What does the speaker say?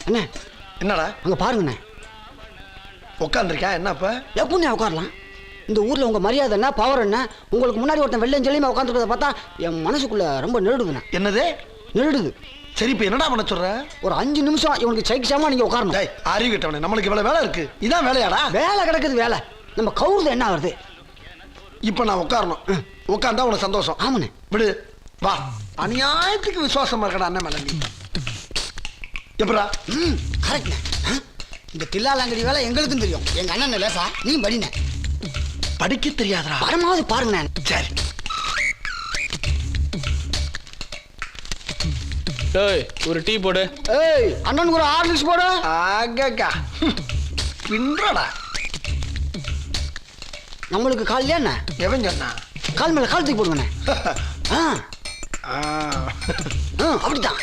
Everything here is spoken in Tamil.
அண்ணே என்னடா அங்கே பாருங்கண்ணே. உட்காந்துருக்கேன். என்ன இப்போ எப்படிண்ணே உட்காரலாம்? இந்த ஊரில் உங்கள் மரியாதை என்ன, பவர் என்ன? உங்களுக்கு முன்னாடி ஒருத்தன் வெள்ளையும் சொல்லியுமா உட்காந்துருக்கிறத பார்த்தா என் மனசுக்குள்ளே ரொம்ப நெருடுதுண்ணே. என்னது நெருடுது? சரி இப்போ என்னடா பண்ண சொல்ற? ஒரு 5 நிமிஷம் இவனுக்கு சைக்கிச்சாமல் நீங்கள் உட்காரணும். டேய் அறிவு கிட்டவனே, நம்மளுக்கு இவ்வளோ வேலை இருக்கு. இதான் வேலையாடா? வேலை கிடக்குது வேலை. நம்ம கவுருது என்ன ஆகுது? இப்போ நான் உட்காரணும். உட்காந்தா உனக்கு சந்தோஷம். ஆமாண்ணே. விடு வா. அநியாயத்துக்கு விசுவாசமா இருக்கடா அண்ணன் மேல நீ. எப்படா? கரெக்ட்ண்ணே. இந்த தில்லாலங்கடி வேலை எங்களுக்கும் தெரியும். எங்கள் அண்ணன் லேசா நீ படிண்ணே. படிக்க தெரியாதடா. படமாவது பாருங்கண்ணே. சரி. டேய் ஒரு டீ போடு. ஏய் அண்ணனுக்கு ஒரு ஹார்லிக்ஸ் போடு. ஆகக்கா பின்றடா. நம்மளுக்கு கால் என்ன? எவன் சொன்னா? கால் மேலே கால் தூக்கி போடுங்கண்ணே. ஆ ஆ அப்படித்தான்.